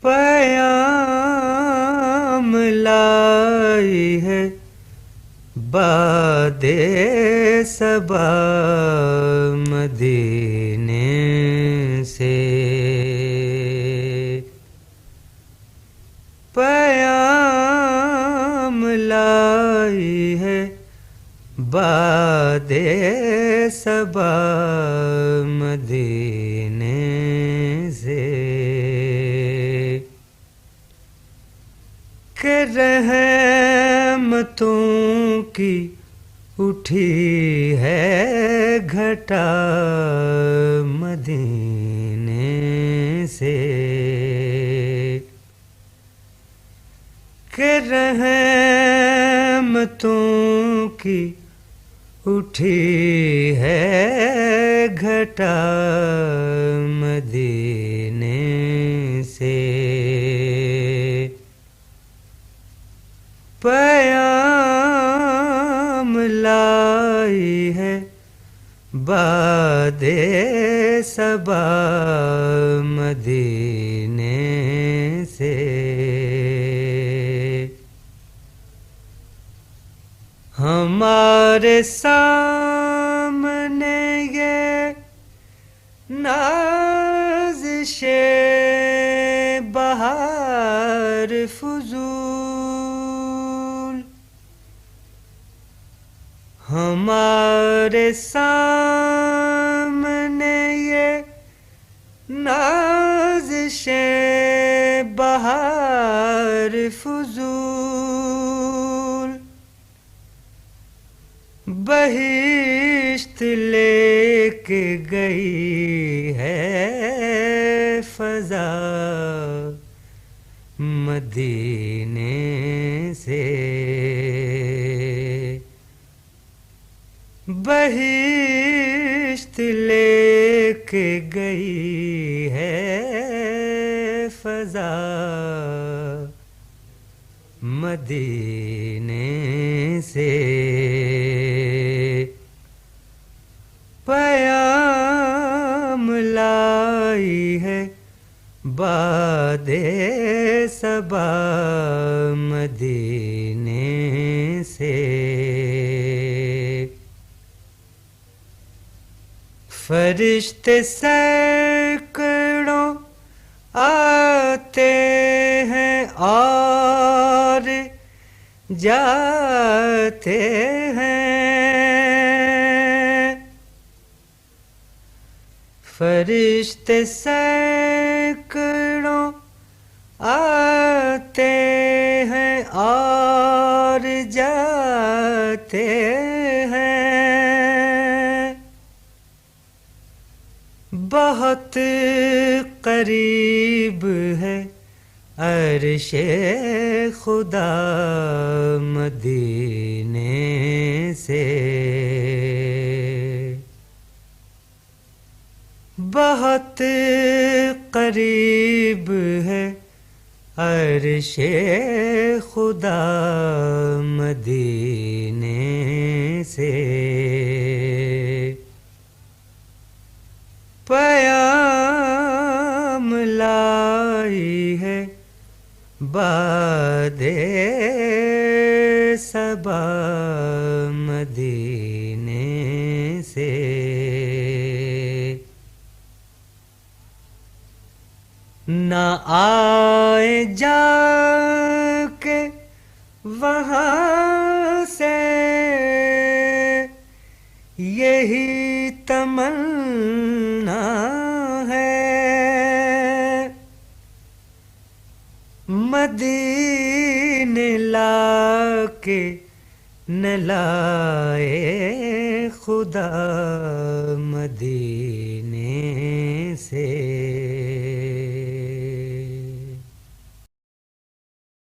پیام لائی ہے باد صبا مدینے سے، پیام لائی ہے باد صبا مدینے سے، کہ رحمتوں کی اٹھی ہے گھٹا مدینے سے، کہ رحمتوں کی اٹھی ہے گھٹا مدینے سے، پیام لائی ہے باد صبا مدینے سے، ہمارے سامنے یہ نازش بہار فضول، ہمارے سامنے یہ نازش بہار فضول، بہشت لے کے گئی ہے فضا مدینے سے، بہشت لے کے گئی ہے فضا مدینے سے، پیام لائی ہے باد صبا مدینے سے، فرشتے سینکڑوں آتے ہیں اور جاتے ہیں، فرشتے سینکڑوں آتے ہیں اور جاتے ہیں، بہت قریب ہے عرش خدا مدینے سے، بہت قریب ہے عرش خدا مدینے سے، پیام لائی ہے باد صبا مدینے سے، نہ آئے جا کے وہاں سے یہی تمنا ہے، مدینے لا کے نہ لائے خدا مدینے سے،